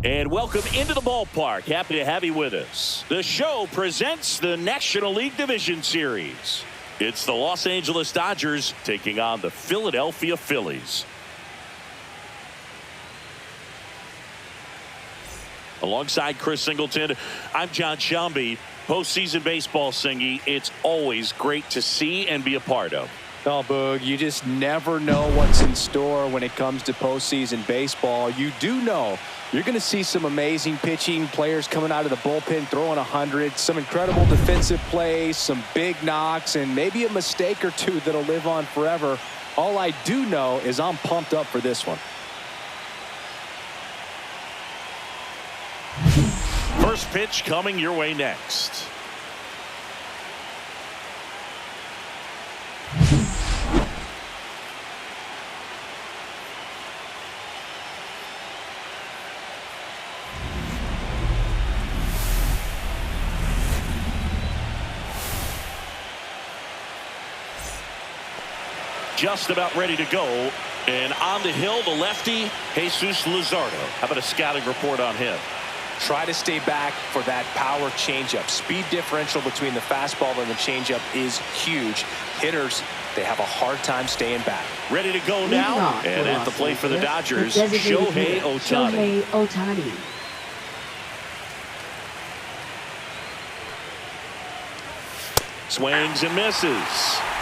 And welcome into the ballpark. Happy to have you with us. The show presents the National League Division Series. It's the Los Angeles Dodgers taking on the Philadelphia Phillies. Alongside Chris Singleton, I'm John Shambi. Postseason baseball, Singy, it's always great to see and be a part of. Oh, Boog, you just never know what's in store when it comes to postseason baseball. You do know you're going to see some amazing pitching, players coming out of the bullpen throwing 100, some incredible defensive plays, some big knocks, and maybe a mistake or two that'll live on forever. All I do know is I'm pumped up for this one. First pitch coming your way next. Just about ready to go. And on the hill, the lefty, Jesús Luzardo. How about a scouting report on him? Try to stay back for that power changeup. Speed differential between the fastball and the changeup is huge. Hitters, they have a hard time staying back. Ready to go now. And at the plate for the Dodgers, Shohei Ohtani. Swings and misses.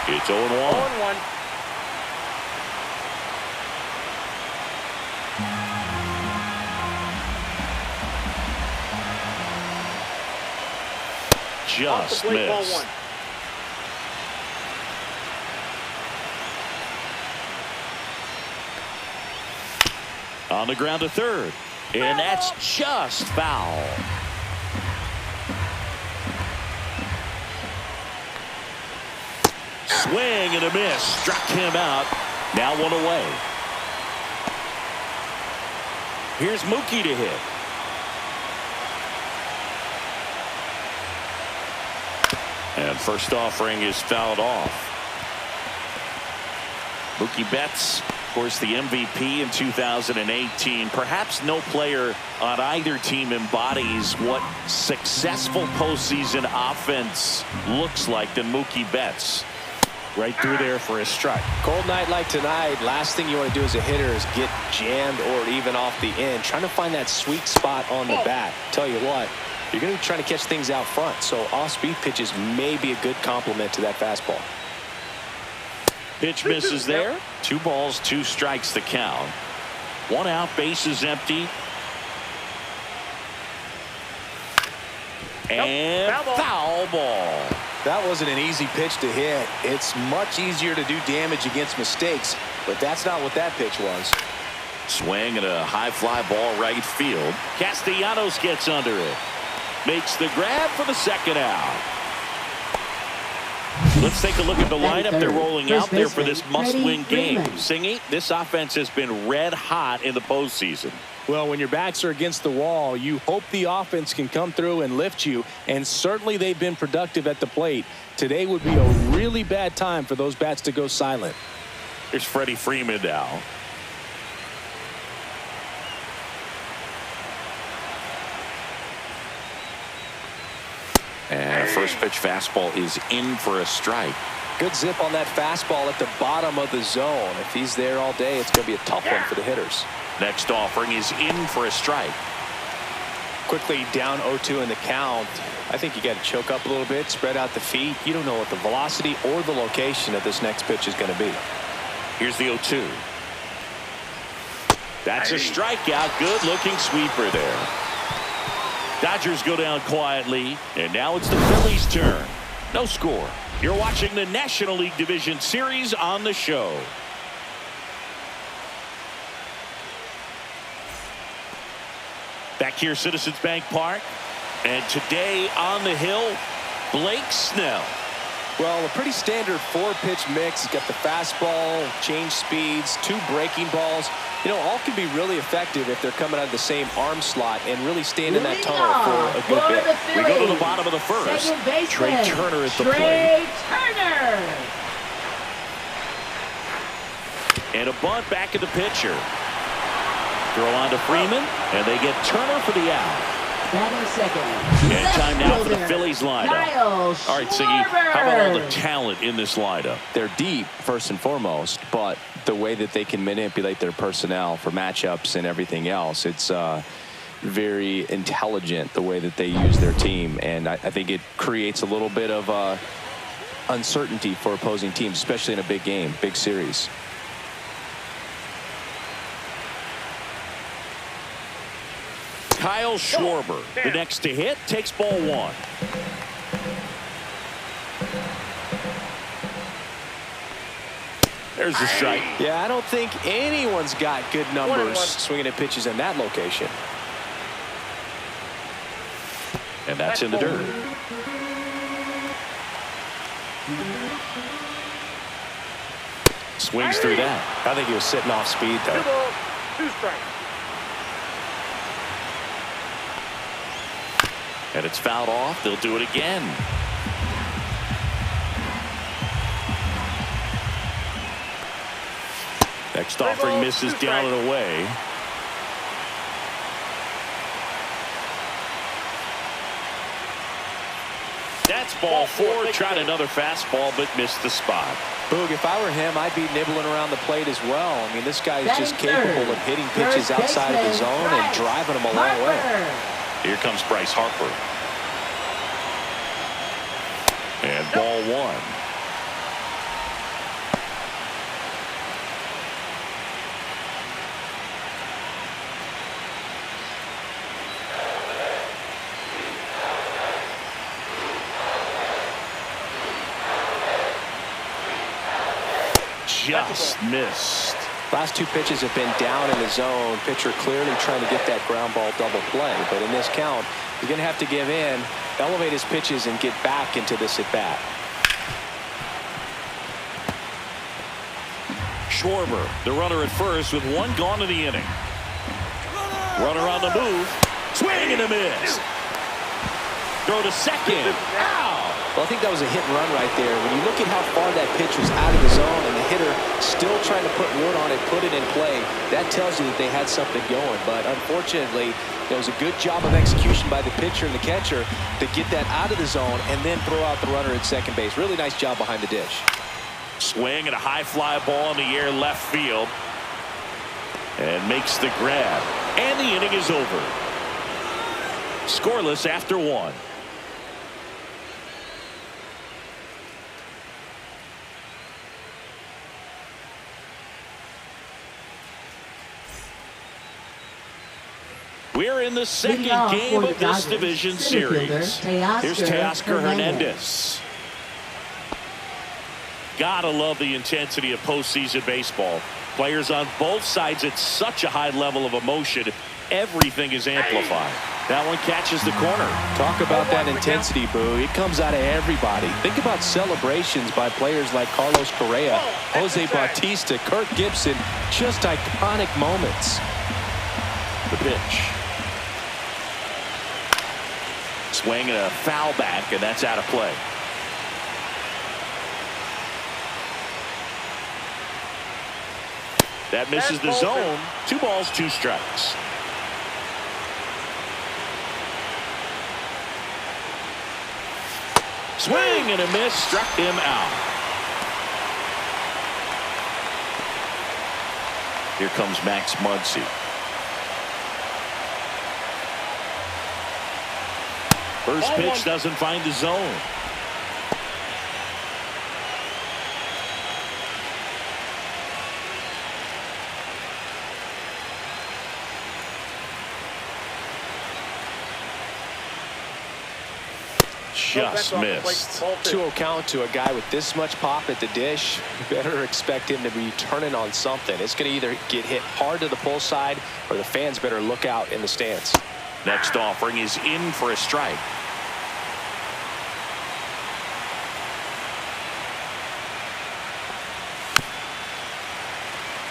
It's 0-1. Just missed. On the ground to third. And that's just foul. Swing and a miss. Struck him out. Now one away. Here's Mookie to hit. And first offering is fouled off. Mookie Betts, of course, the MVP in 2018. Perhaps no player on either team embodies what successful postseason offense looks like than Mookie Betts. Right through there for a strike. Cold night like tonight, last thing you want to do as a hitter is get jammed or even off the end. Trying to find that sweet spot on the bat. Tell you what, you're going to be trying to catch things out front, so off-speed pitches may be a good complement to that fastball. Pitch misses there. 2 balls, 2 strikes the count. 1 out, bases empty. And foul ball. That wasn't an easy pitch to hit. It's much easier to do damage against mistakes, but that's not what that pitch was. Swing and a high fly ball right field. Castellanos gets under it. Makes the grab for the second out. Let's take a look at the lineup they're rolling out there for this must-win game. Singy, this offense has been red hot in the postseason. Well, when your backs are against the wall, you hope the offense can come through and lift you, and certainly they've been productive at the plate. Today would be a really bad time for those bats to go silent. Here's Freddie Freeman now. And first pitch fastball is in for a strike. Good zip on that fastball at the bottom of the zone. If he's there all day, it's going to be a tough one for the hitters. Next offering is in for a strike. Quickly down 0-2 in the count. I think you got to choke up a little bit, spread out the feet. You don't know what the velocity or the location of this next pitch is going to be. Here's the 0-2. That's a strikeout. Good looking sweeper there. Dodgers go down quietly, and now it's the Phillies' turn. No score. You're watching the National League Division Series on the show. Back here, Citizens Bank Park. And today on the hill, Blake Snell. Well, a pretty standard 4-pitch mix. He's got the fastball, change speeds, 2 breaking balls. You know, all can be really effective if they're coming out of the same arm slot and really staying in that tunnel for a good bit. We go to the bottom of the first. Trey Turner at the plate. And a bunt back at the pitcher. Throw on to Freeman, and they get Turner for the out. Batting second. And time now for the Phillies lineup. All right, Siggy, how about all the talent in this lineup? They're deep, first and foremost, but the way that they can manipulate their personnel for matchups and everything else, it's very intelligent the way that they use their team. And I think it creates a little bit of uncertainty for opposing teams, especially in a big game, big series. Kyle Schwarber, the next to hit, takes ball one. There's the strike. Yeah, I don't think anyone's got good numbers swinging at pitches in that location. And that's in the dirt. Swings through that. I think he was sitting off speed, though. 2 strikes. And it's fouled off. They'll do it again. Next offering misses down and away. That's ball 4. Tried another fastball, but missed the spot. Boog, if I were him, I'd be nibbling around the plate as well. I mean, this guy is just capable of hitting pitches outside of the zone and driving them a long way. Here comes Bryce Harper. And ball 1. Just missed. Last 2 pitches have been down in the zone. Pitcher clearly trying to get that ground ball double play. But in this count, he's going to have to give in, elevate his pitches, and get back into this at-bat. Schwarber, the runner at first with 1 gone in the inning. Runner on the move. Swing and a miss. Throw to second. Ow! Well, I think that was a hit and run right there. When you look at how far that pitch was out of the zone and the hitter still trying to put wood on it, put it in play, that tells you that they had something going. But unfortunately, there was a good job of execution by the pitcher and the catcher to get that out of the zone and then throw out the runner at second base. Really nice job behind the dish. Swing and a high fly ball in the air left field. And makes the grab. And the inning is over. Scoreless after 1. We're in the second game of this division series. Here's Teoscar Hernandez. Gotta love the intensity of postseason baseball. Players on both sides at such a high level of emotion. Everything is amplified. That one catches the corner. Talk about that intensity, Boo. It comes out of everybody. Think about celebrations by players like Carlos Correa, Jose Bautista, Kirk Gibson. Just iconic moments. The pitch. Swing and a foul back, and that's out of play. That misses the zone. 2 balls, 2 strikes. Swing and a miss, struck him out. Here comes Max Muncy. First pitch doesn't find the zone. Just missed. 2-0 count to a guy with this much pop at the dish. You better expect him to be turning on something. It's going to either get hit hard to the pull side or the fans better look out in the stands. Next offering is in for a strike.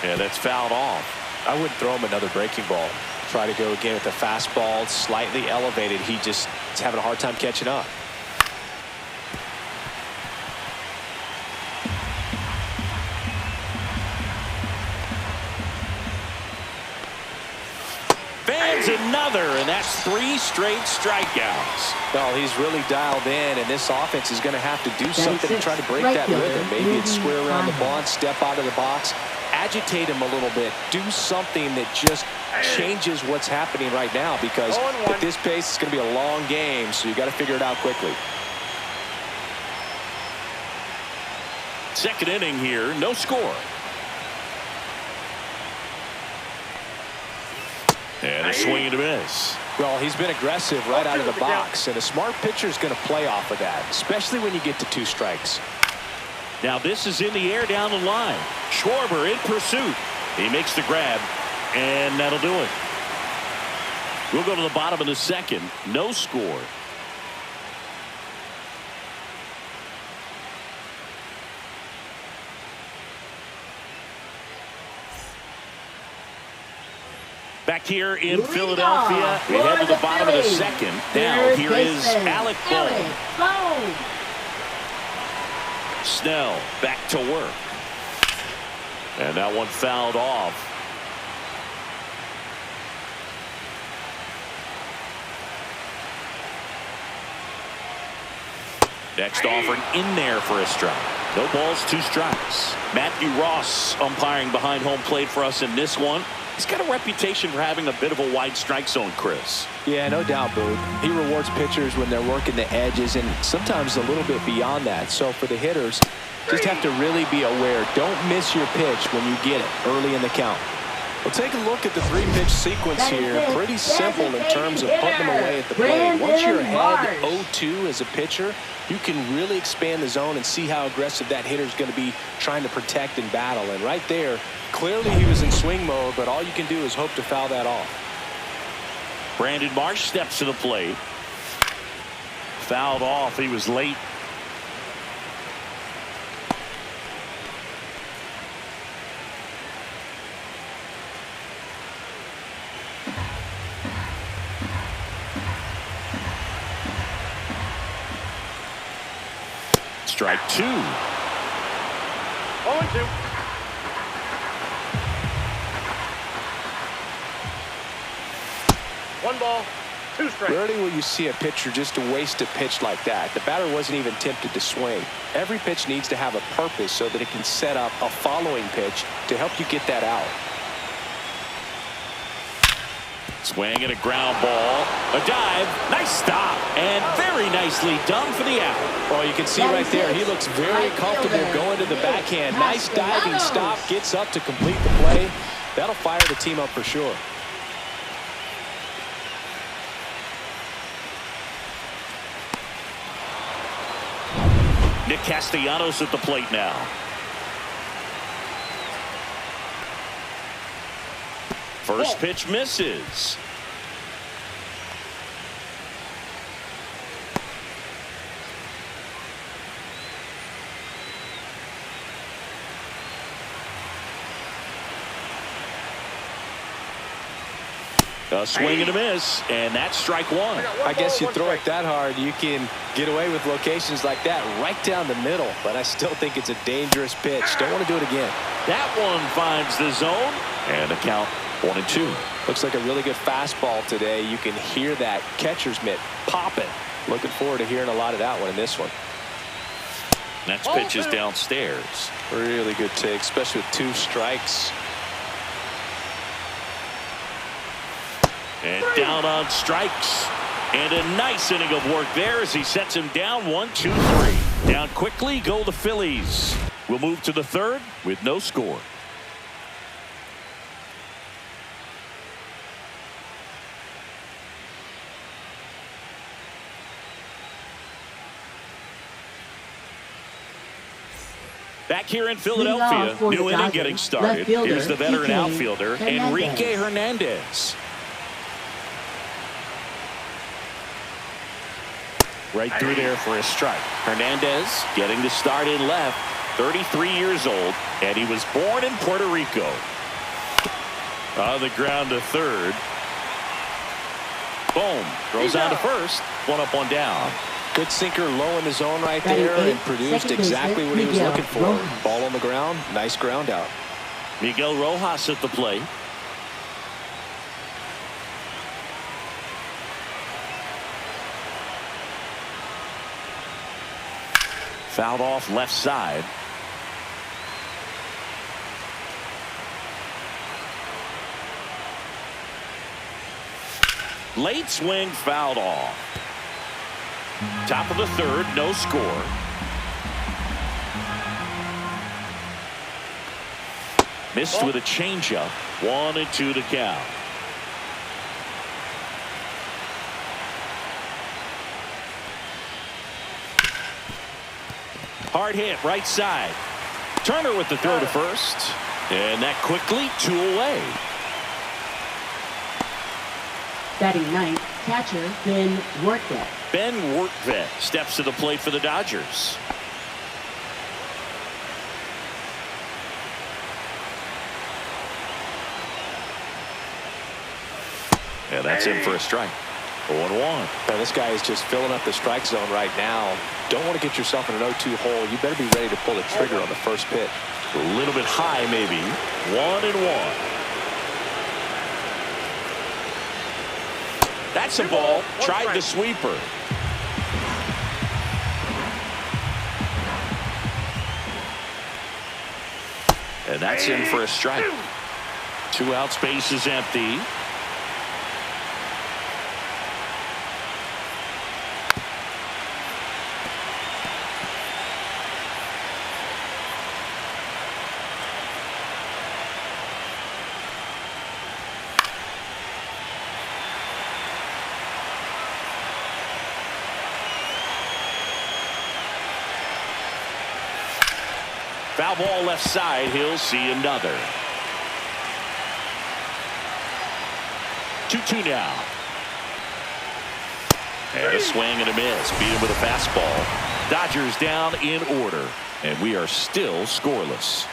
Yeah, that's fouled off. I wouldn't throw him another breaking ball. Try to go again with the fastball, slightly elevated. He just is having a hard time catching up. There's another, and that's 3 straight strikeouts. Well, he's really dialed in, and this offense is going to have to do something to try to break that rhythm. Maybe it's square around the bunt, step out of the box, agitate him a little bit, do something that just changes what's happening right now, because at this pace, it's going to be a long game, so you got to figure it out quickly. Second inning here, no score. And a swing and a miss. Well, he's been aggressive right out of the box, and a smart pitcher is going to play off of that, especially when you get to 2 strikes. Now this is in the air down the line. Schwarber in pursuit. He makes the grab, and that'll do it. We'll go to the bottom of the second. No score. Back here in Philadelphia, we head to the bottom of the second. Now here is Alec Bohm. Snell back to work. And that one fouled off. Next offering in there for a strike. No balls, 2 strikes. Matthew Ross umpiring behind home plate for us in this one. He's got a reputation for having a bit of a wide strike zone, Chris. Yeah, no doubt, Boo. He rewards pitchers when they're working the edges and sometimes a little bit beyond that. So for the hitters, just have to really be aware. Don't miss your pitch when you get it early in the count. Well, take a look at the 3-pitch sequence here. Pretty simple in terms of putting them away at the plate. Once you're ahead 0-2 as a pitcher, you can really expand the zone and see how aggressive that hitter is going to be trying to protect and battle. And right there, clearly he was in swing mode, but all you can do is hope to foul that off. Brandon Marsh steps to the plate. Fouled off. He was late. Strike 2. 0-2. 1 ball, 2 strikes. Rarely will you see a pitcher just to waste a pitch like that. The batter wasn't even tempted to swing. Every pitch needs to have a purpose so that it can set up a following pitch to help you get that out. Swing and a ground ball. A dive. Nice stop. And very nicely done for the out. Oh, you can see right there, he looks very comfortable going to the backhand. Nice diving stop. Gets up to complete the play. That'll fire the team up for sure. Nick Castellanos at the plate now. First pitch misses. A swing and a miss, and that's strike 1. I guess you throw it that hard, you can get away with locations like that right down the middle, but I still think it's a dangerous pitch. Don't want to do it again. That one finds the zone, and the count 1-2. Looks like a really good fastball today. You can hear that catcher's mitt popping. Looking forward to hearing a lot of that one in this one. Next pitch is downstairs. Really good take, especially with 2 strikes. And down on strikes. And a nice inning of work there as he sets him down 1-2-3. Down quickly go the Phillies. We'll move to the third with no score. Back here in Philadelphia, new inning getting started. Here's the veteran outfielder, Enrique Hernandez. Right through there for a strike. Hernandez getting the start in left, 33 years old, and he was born in Puerto Rico. On the ground to third. Boom. Throws on to first. 1 up, 1 down. Good sinker low in the zone right there and produced exactly what he was looking for. Ball on the ground. Nice ground out. Fouled off left side. Late swing fouled off. Top of the third, no score. Missed with a changeup. 1-2 to count. Hard hit right side. Turner with the throw to first. And that quickly 2 away. Batting ninth, catcher Ben Workvet. Ben Workvet steps to the plate for the Dodgers. Yeah, that's in for a strike. 0-1. Now, this guy is just filling up the strike zone right now. Don't want to get yourself in an 0-2 hole. You better be ready to pull the trigger on the first pitch. A little bit high, maybe. 1-1. That's a ball. Tried the sweeper. And that's in for a strike. 2 outs, base is empty. Foul ball left side. He'll see another. 2-2 now. And a swing and a miss. Beat him with a fastball. Dodgers down in order. And we are still scoreless.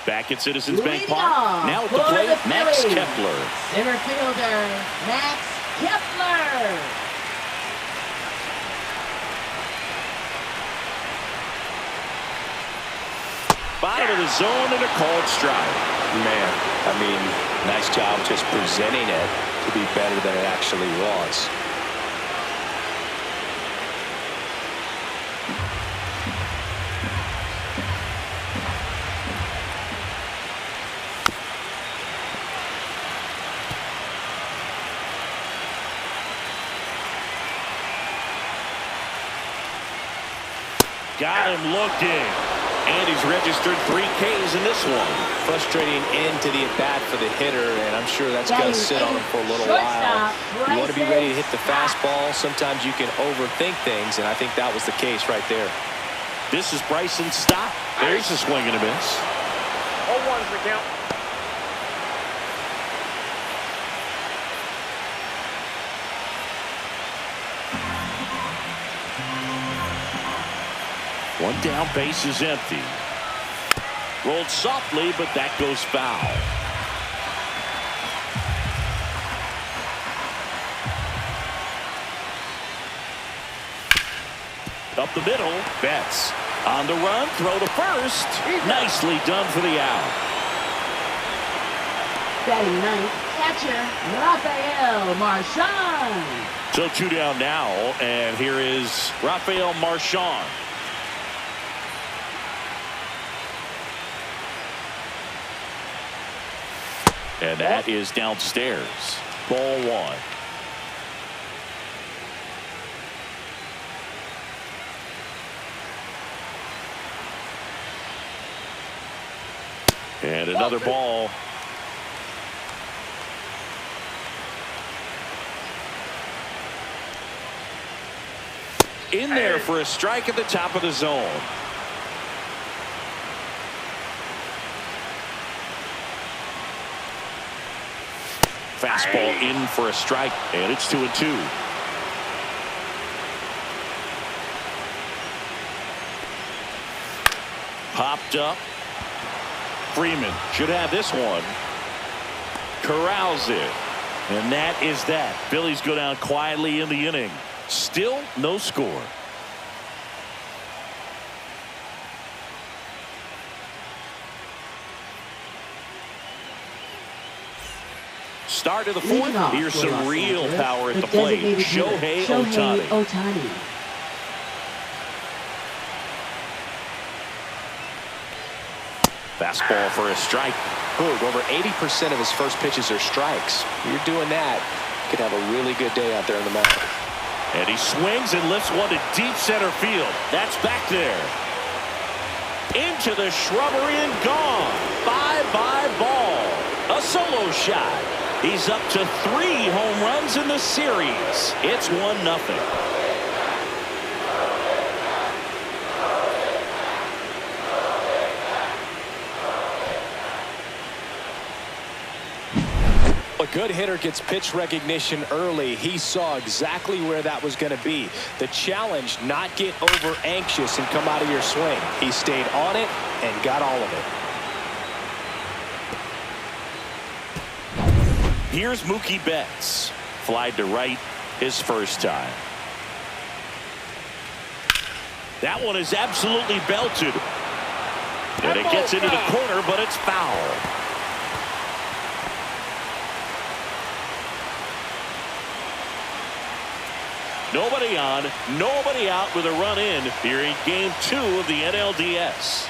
Back at Citizens Bank Park. Now at the plate, Max Kepler. Center fielder, Max Kepler. Bottom of the zone and a called strike. Man, I mean, nice job just presenting it to be better than it actually was. Got him looking. And he's registered 3 Ks in this one. Frustrating end to the at-bat for the hitter, and I'm sure that's going to sit on him for a little while. You want to be ready to hit the fastball. Sometimes you can overthink things, and I think that was the case right there. This is Bryson's stop. There's a swing and a miss. 0-1 for count. One down, base is empty. Rolled softly, but that goes foul. Up the middle, Betts. On the run, throw to first. Nicely done for the out. Batting ninth, catcher Rafael Marchand. So 2 down now, and here is Rafael Marchand. And that is downstairs. Ball 1. And another ball. In there for a strike at the top of the zone. Fastball in for a strike, and it's 2-2. Popped up. Freeman should have this one. Corrals it. And that is that. Phillies go down quietly in the inning. Still no score. Start of the fourth. Here's some real power at the plate. Shohei Ohtani. Ohtani. Fastball for a strike. Boog, over 80% of his first pitches are strikes. You're doing that, you could have a really good day out there on the mound. And he swings and lifts one to deep center field. That's back there. Into the shrubbery and gone. Bye-bye ball. A solo shot. He's up to 3 home runs in the series. It's 1-0. A good hitter gets pitch recognition early. He saw exactly where that was going to be. The challenge, not get over anxious and come out of your swing. He stayed on it and got all of it. Here's Mookie Betts. Flied to right his first time. That one is absolutely belted. And it gets into the corner, but it's foul. Nobody on, nobody out with a run in here in Game 2 of the NLDS.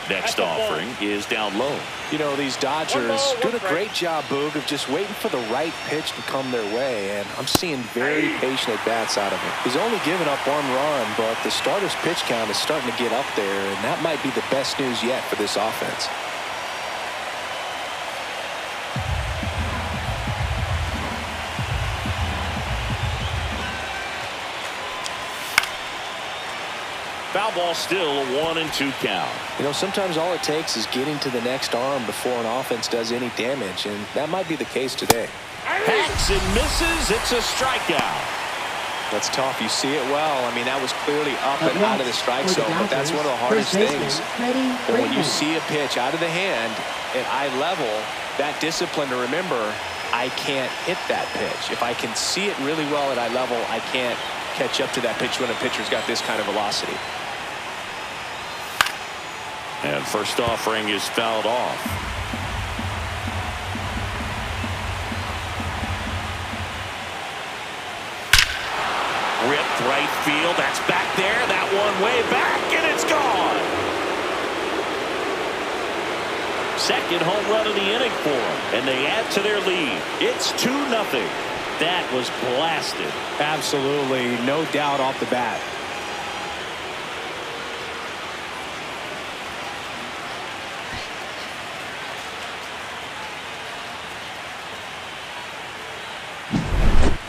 Next offering is down low. You know, these Dodgers doing a great job, Boog, of just waiting for the right pitch to come their way, and I'm seeing very patient at-bats out of him. He's only given up 1 run, but the starter's pitch count is starting to get up there, and that might be the best news yet for this offense. Foul ball, still a 1-2 count. You know, sometimes all it takes is getting to the next arm before an offense does any damage, and that might be the case today. Hacks and misses. It's a strikeout. That's tough. You see it well. I mean, that was clearly up and out of the strike zone, but that's one of the hardest things. And when you see a pitch out of the hand at eye level, that discipline to remember, I can't hit that pitch. If I can see it really well at eye level, I can't catch up to that pitch when a pitcher's got this kind of velocity. And first offering is fouled off. Ripped right field. That's back there. That one way back, and it's gone. Second home run of the inning for them, and they add to their lead. It's 2-0. That was blasted. Absolutely, no doubt off the bat.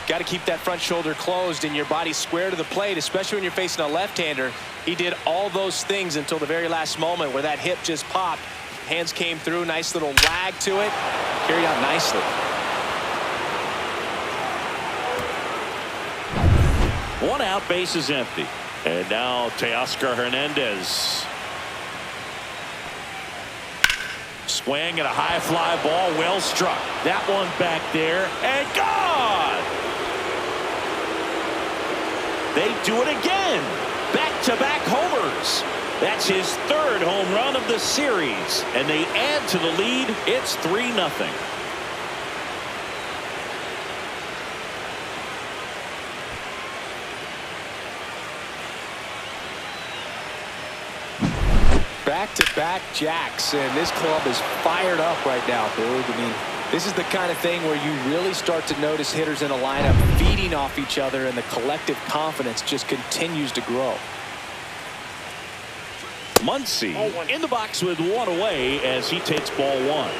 Got to keep that front shoulder closed and your body square to the plate, especially when you're facing a left-hander. He did all those things until the very last moment where that hip just popped. Hands came through, nice little lag to it. Carried out nicely. One out, base is empty. And now Teoscar Hernandez. Swing and a high fly ball, well struck. That one back there and gone. They do it again. Back-to-back homers. That's his 3rd home run of the series. And they add to the lead. It's 3-0. Back-to-back jacks, and this club is fired up right now, Boog. I mean, this is the kind of thing where you really start to notice hitters in a lineup feeding off each other, and the collective confidence just continues to grow. Muncy in the box with 1 away as he takes ball 1.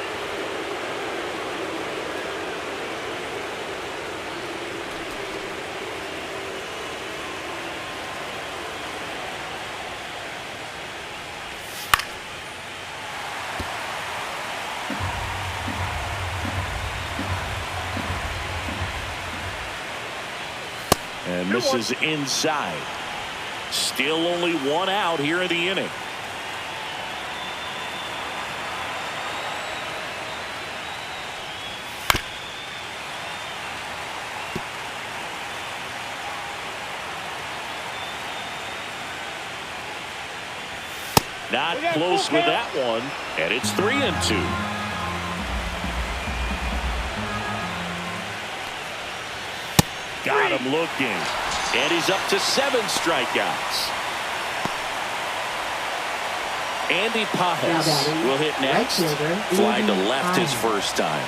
And misses inside. Still only 1 out here in the inning. Not close with that one, and it's 3-2. got him looking. And he's up to 7 strikeouts. Andy Pajes will hit next. Flying to left his first time.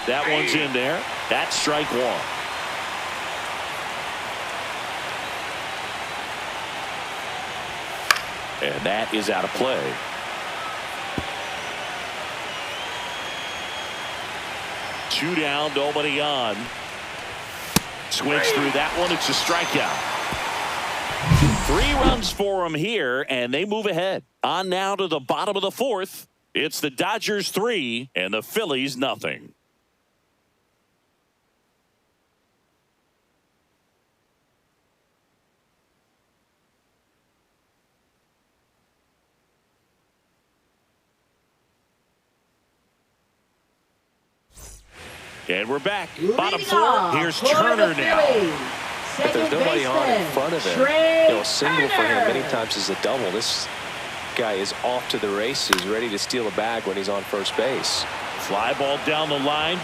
That one's in there. That's strike 1. And that is out of play. Two down, nobody on. Swings through that one. It's a strikeout. 3 runs for him here, and they move ahead. On now to the bottom of the 4th. It's the Dodgers 3 and the Phillies nothing. And we're back. Bottom 4. Here's Turner now. If there's nobody on in front of him, a single for him many times is a double. This guy is off to the races, ready to steal a bag when he's on first base. Fly ball down the line.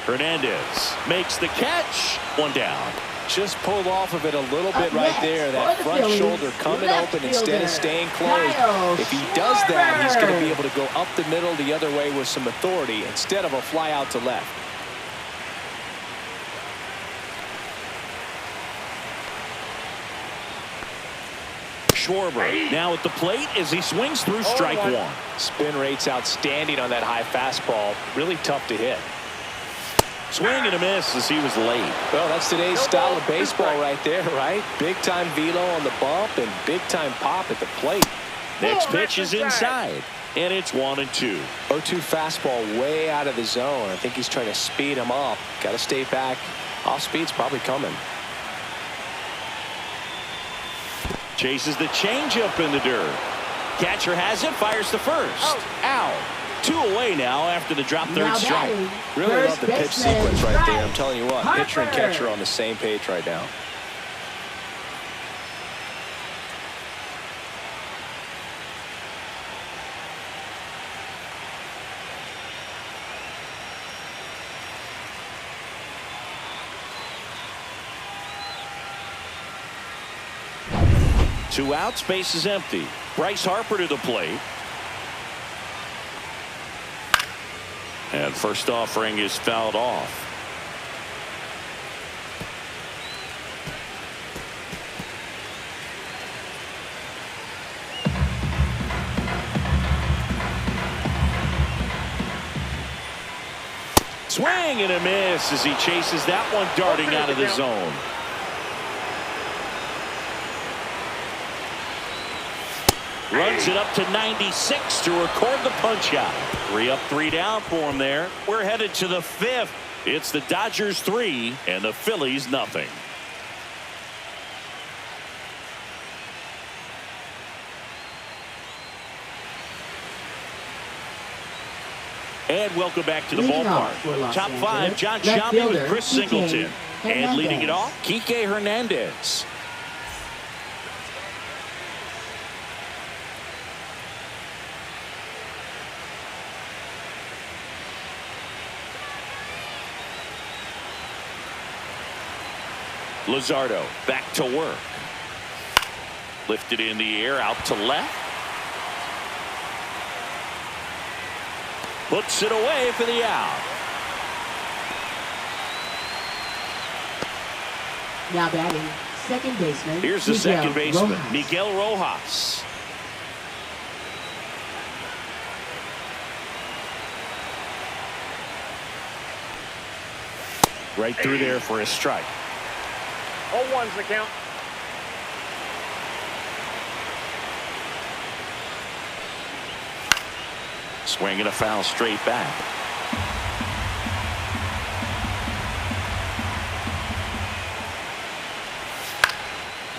Hernandez makes the catch. 1 down. Just pulled off of it a little bit right there. That front shoulder coming open instead of staying closed. If he does that, he's going to be able to go up the middle the other way with some authority instead of a fly out to left. Schwarber now at the plate as he swings through strike 1. Spin rate's outstanding on that high fastball. Really tough to hit. Swing and a miss as he was late. Well, that's today's style of baseball right there, right? Big-time velo on the bump and big-time pop at the plate. Next pitch is inside, and it's 1-2. 0-2 fastball way out of the zone. I think he's trying to speed him up. Got to stay back. Off speed's probably coming. Chases the changeup in the dirt. Catcher has it, fires to first. Out. 2 away now after the drop third strike. Really love the pitch sequence right there. I'm telling you what, pitcher and catcher are on the same page right now. Two outs, base is empty. Bryce Harper to the plate. And first offering is fouled off. Swing and a miss as he chases that one darting out of the zone. Runs it up to 96 to record the punch out. 3 up, 3 down for him there. We're headed to the 5th. It's the Dodgers 3 and the Phillies nothing. And welcome back to the ballpark. Top 5, John Shammy with Chris Singleton. And leading it off, Kike Hernandez. Luzardo back to work. Lifted in the air out to left. Puts it away for the out. Now batting, second baseman. Here's the second baseman, Miguel Rojas. Right through there for a strike. 0-1's the count. Swinging a foul straight back.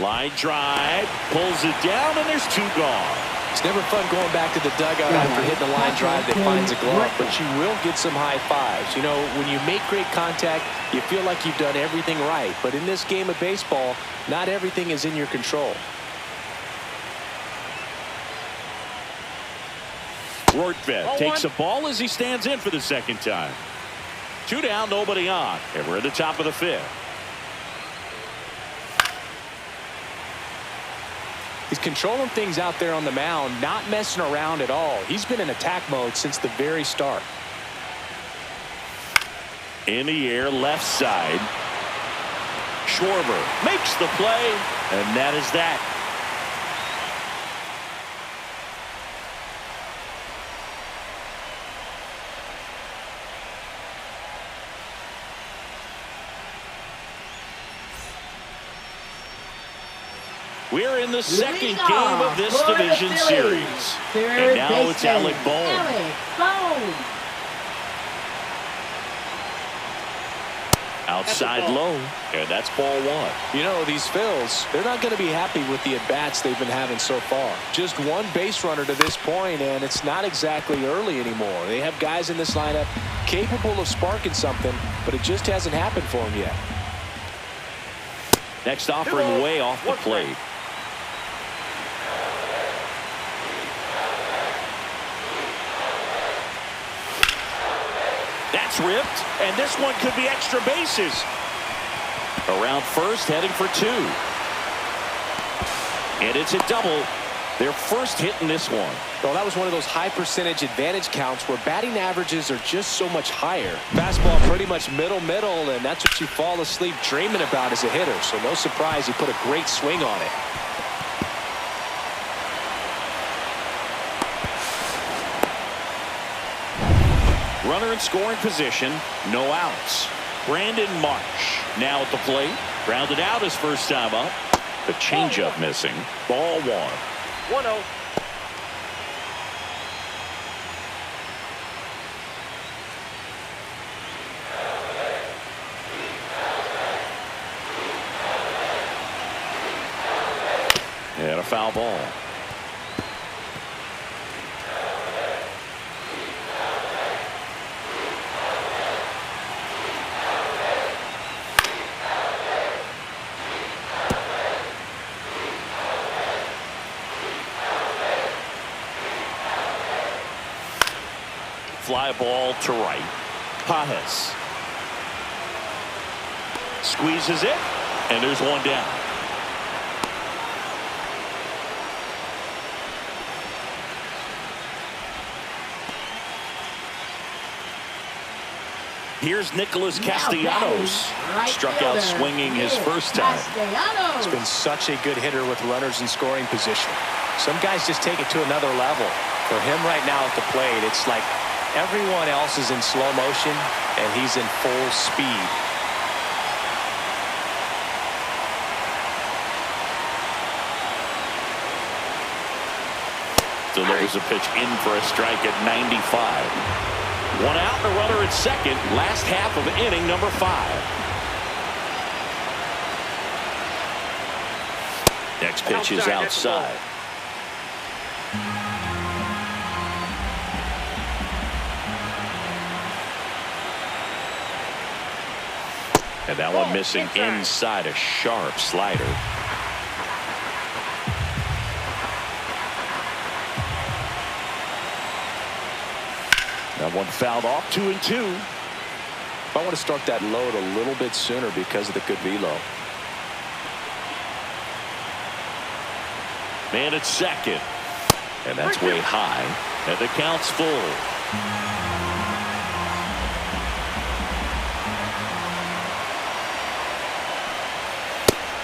Line drive, pulls it down, and there's 2 gone. It's never fun going back to the dugout after hitting a line drive that finds a glove, but you will get some high fives. You know, when you make great contact, you feel like you've done everything right. But in this game of baseball, not everything is in your control. Rortvedt takes a ball as he stands in for the second time. 2 down, nobody on, and we're at the top of the 5th. He's controlling things out there on the mound, not messing around at all. He's been in attack mode since the very start. In the air, left side. Schwarber makes the play, and that is that. We're in the second game of this division series. And now it's Alec Bohm. Outside low, and that's ball 1. You know, these Phils, they're not going to be happy with the at-bats they've been having so far. Just one base runner to this point, and it's not exactly early anymore. They have guys in this lineup capable of sparking something, but it just hasn't happened for them yet. Next offering way off the plate. That's ripped, and this one could be extra bases. Around first, heading for 2. And it's a double. Their first hit in this one. Well, that was one of those high percentage advantage counts where batting averages are just so much higher. Fastball pretty much middle, and that's what you fall asleep dreaming about as a hitter. So no surprise he put a great swing on it. Runner in scoring position, no outs. Brandon Marsh now at the plate. Grounded out his first time up. The changeup missing. Ball 1. 1-0. And a foul ball. Fly ball to right. Pajes squeezes it, and there's one down. Here's Nicholas Castellanos. Struck out swinging his first time. He's been such a good hitter with runners in scoring position. Some guys just take it to another level. For him right now at the plate, it's like everyone else is in slow motion, and he's in full speed. Delivers a pitch in for a strike at 95. 1 out and a runner at second. Last half of inning number 5. Next pitch is outside. And that one missing inside, a sharp slider. That one fouled off. 2-2. I want to start that load a little bit sooner because of the good velo. Man at second. And that's way high. And the count's full.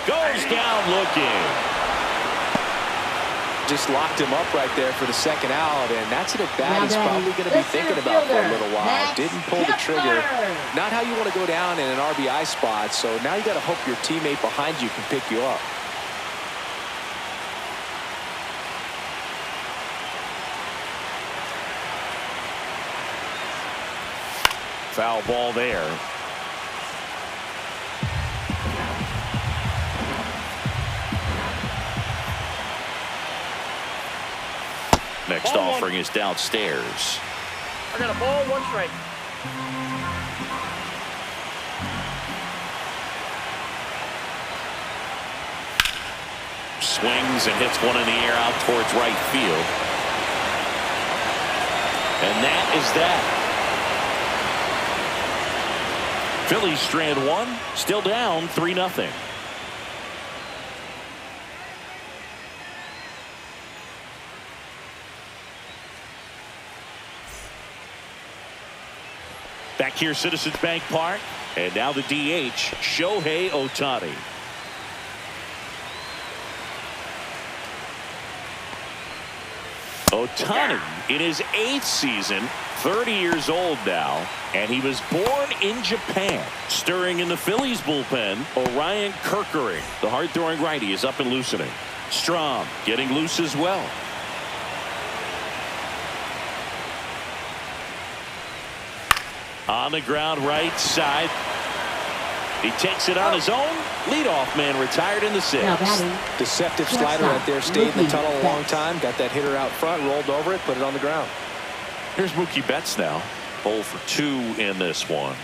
Goes down looking. Just locked him up right there for the second out, and that's an at-bat he's probably going to be thinking about for a little while. Didn't pull the trigger. Not how you want to go down in an RBI spot, so now you got to hope your teammate behind you can pick you up. Foul ball there. Next offering is downstairs. I got a ball, 1 strike. Swings and hits one in the air out towards right field. And that is that. Phillies strand one, still down 3-0. Back here, Citizens Bank Park, and now the DH, Shohei Ohtani. Ohtani in his 8th season, 30 years old now, and he was born in Japan. Stirring in the Phillies bullpen, Orion Kerkering, the hard-throwing righty, is up and loosening. Strom getting loose as well. On the ground right side. He takes it on his own. Leadoff man retired in the 6th. Deceptive slider right there. Stayed in the tunnel a long time. Got that hitter out front. Rolled over it. Put it on the ground. Here's Mookie Betts now. 0 for 2 in this one.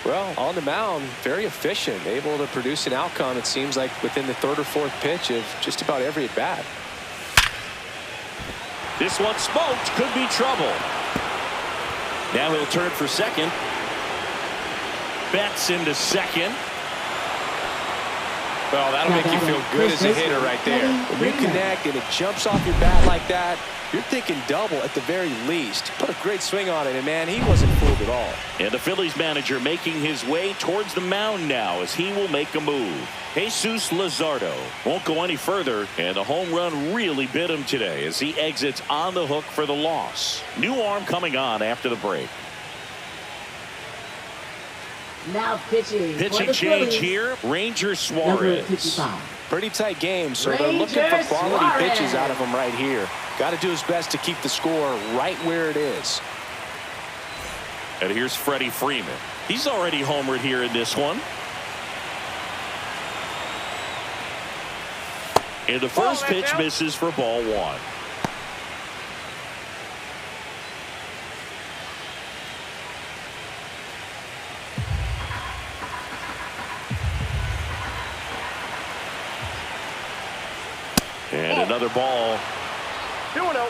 Well, on the mound, very efficient. Able to produce an outcome, it seems like, within the 3rd or 4th pitch of just about every at-bat. This one smoked. Could be trouble. Now he'll turn for second. Betts into second. Well, that'll make you feel good as a hitter right there. When you connect and it jumps off your bat like that, you're thinking double at the very least. Put a great swing on it, and man, he wasn't fooled at all. And the Phillies manager making his way towards the mound now as he will make a move. Jesús Luzardo won't go any further, and the home run really bit him today as he exits on the hook for the loss. New arm coming on after the break. Now pitching change here. Ranger Suarez. Pretty tight game, so they're looking for quality pitches out of him right here. Got to do his best to keep the score right where it is. And here's Freddie Freeman. He's already homered here in this one. And the first pitch misses for ball 1. And another ball. 2-0.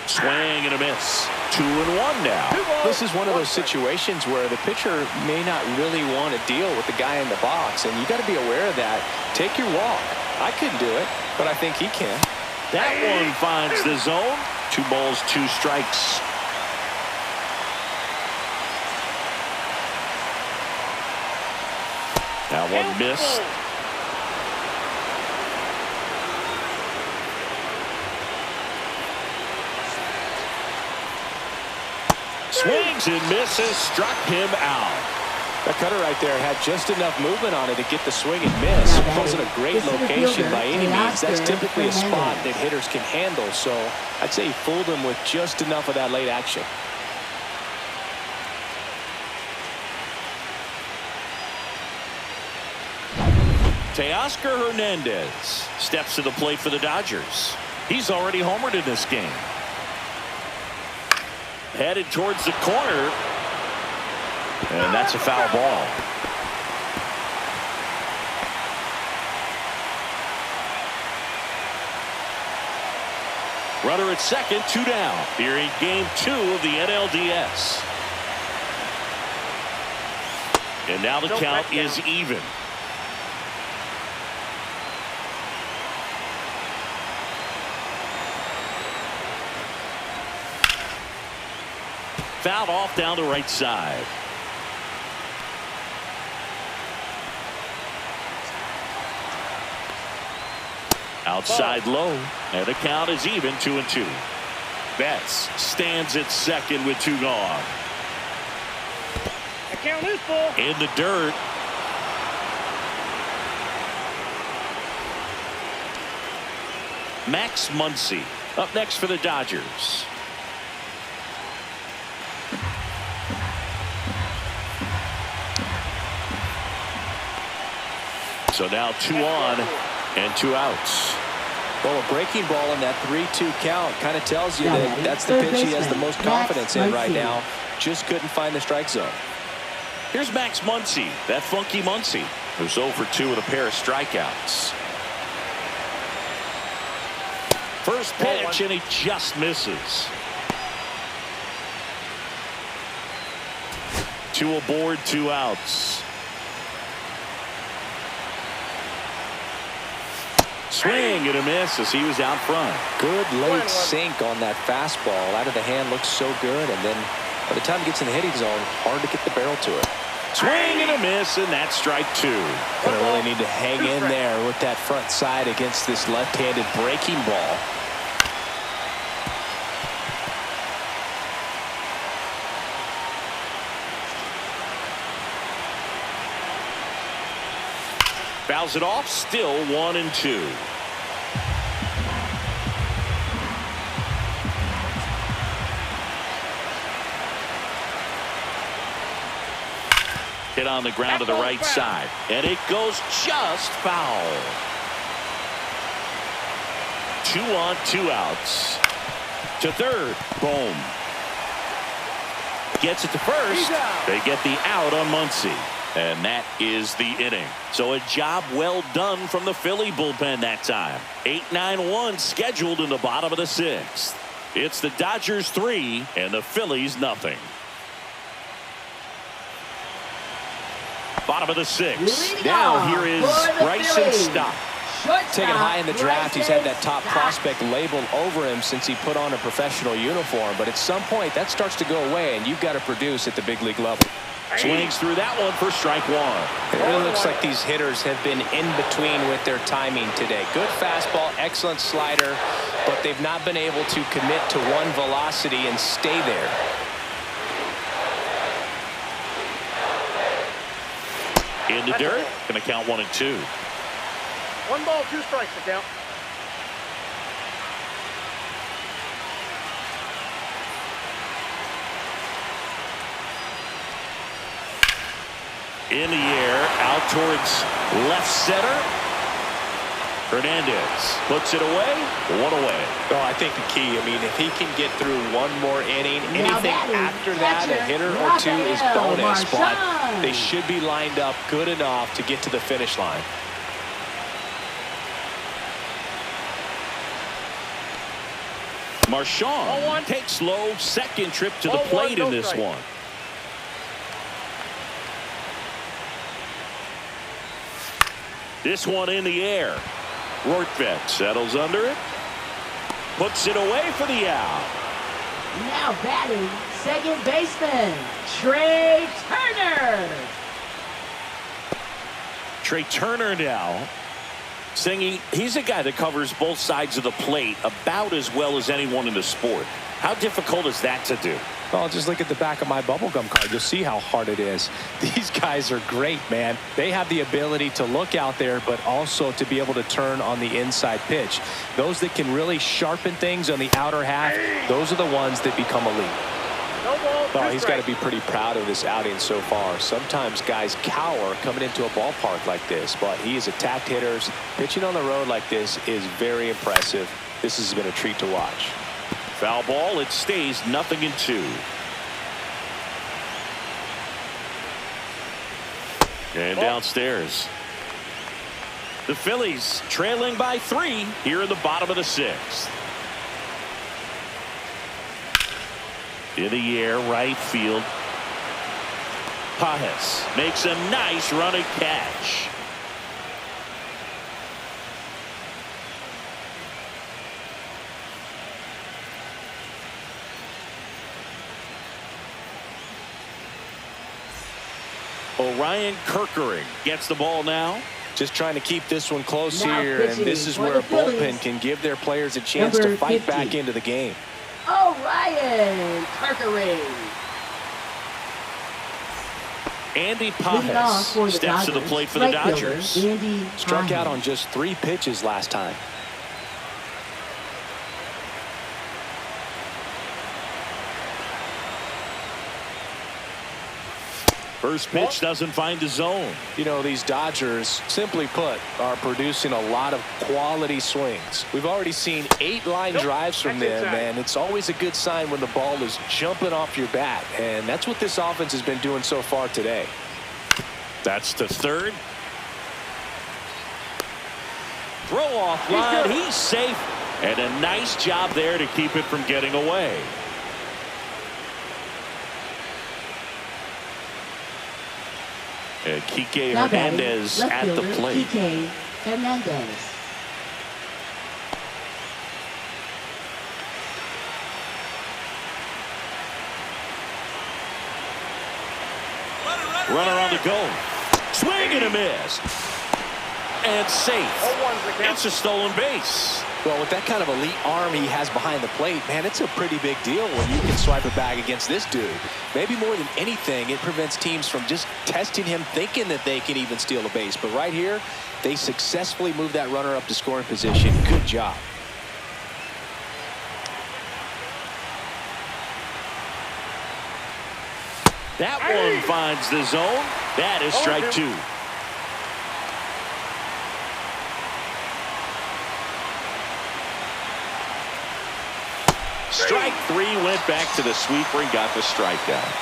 Swing and a miss. 2-1 now. This is one of those situations where the pitcher may not really want to deal with the guy in the box, and you got to be aware of that. Take your walk. I couldn't do it, but I think he can. That one finds the zone. 2 balls, 2 strikes. That one missed. Swings and misses, struck him out. That cutter right there had just enough movement on it to get the swing and miss. It wasn't a great location by any means. That's typically a spot that hitters can handle, so I'd say he fooled him with just enough of that late action. Teoscar Hernandez steps to the plate for the Dodgers. He's already homered in this game. Headed towards the corner. And that's a foul ball. Runner at second, 2 down. Here in game 2 of the NLDS. And now the count is even. Fouled off down the right side. Outside low, and the count is even, 2-2. Betts stands at second with 2 gone. The count is full. In the dirt. Max Muncy up next for the Dodgers. So now 2 on and 2 outs. Well, a breaking ball in that 3-2 count kind of tells you that that's the pitch he has the most confidence in right now. Just couldn't find the strike zone. Here's Max Muncy, that funky Muncy, who's 0 for 2 with a pair of strikeouts. First pitch, and he just misses. 2 aboard, 2 outs. Swing and a miss as he was out front. Good late sink on that fastball. Out of the hand, looks so good, and then by the time it gets in the hitting zone, hard to get the barrel to it. Swing and a miss, and that's strike 2. Gonna really need to hang in there with that front side against this left-handed breaking ball. Fouls it off, still 1-2. Hit on the ground to the right side, and it goes just foul. 2 on, 2 outs. To third, boom. Gets it to first. They get the out on Muncy. And that is the inning. So a job well done from the Philly bullpen that time. 8-9-1 scheduled in the bottom of the 6th. It's the Dodgers 3 and the Phillies nothing. Bottom of the 6th. Now here is Bryson Stott. Taken high in the draft, he's had that top prospect labeled over him since he put on a professional uniform. But at some point, that starts to go away, and you've got to produce at the big league level. Swings through that one for strike 1. It really looks like these hitters have been in between with their timing today. Good fastball, excellent slider, but they've not been able to commit to one velocity and stay there. In the dirt, going to count 1 and 2. 1 ball, 2 strikes to count. In the air, out towards left center. Hernandez puts it away. 1 away. Well, I think the key, I mean, if he can get through one more inning, anything after that, a hitter or 2 is bonus. But they should be lined up good enough to get to the finish line. Marchand takes low, second trip to the plate in this one. This one in the air. Rortvedt settles under it. Puts it away for the out. Now batting, second baseman, Trey Turner. Trey Turner now. Singy, he's a guy that covers both sides of the plate about as well as anyone in the sport. How difficult is that to do? Well, just look at the back of my bubblegum card. You'll see how hard it is. These guys are great, man. They have the ability to look out there, but also to be able to turn on the inside pitch. Those that can really sharpen things on the outer half, those are the ones that become elite. Oh, he's got to be pretty proud of this outing so far. Sometimes guys cower coming into a ballpark like this, but he has attacked hitters. Pitching on the road like this is very impressive. This has been a treat to watch. Foul ball, it stays 0-2. And downstairs. The Phillies trailing by 3 here in the bottom of the 6th. In the air, right field. Pajes makes a nice running catch. Orion Kerkering gets the ball now. Just trying to keep this one close here, and this is where a bullpen can give their players a chance to fight back into the game. Orion Kerkering. Andy Pajes steps to the plate for the Dodgers. Struck out on just 3 pitches last time. First pitch doesn't find the zone. You know, these Dodgers, simply put, are producing a lot of quality swings. We've already seen 8 line drives from them, and it's always a good sign when the ball is jumping off your bat, and that's what this offense has been doing so far today. That's to third. Throw off line. He's safe, and a nice job there to keep it from getting away. Kike Hernandez at the plate. Kike Hernandez. Runner on the go. Swing and a miss. And safe. It's a stolen base. Well, with that kind of elite arm he has behind the plate, man, it's a pretty big deal when you can swipe it back against this dude. Maybe more than anything, it prevents teams from just testing him, thinking that they can even steal a base. But right here, they successfully move that runner up to scoring position. Good job. That one finds the zone. That is strike 2. Strike 3 went back to the sweeper and got the strikeout.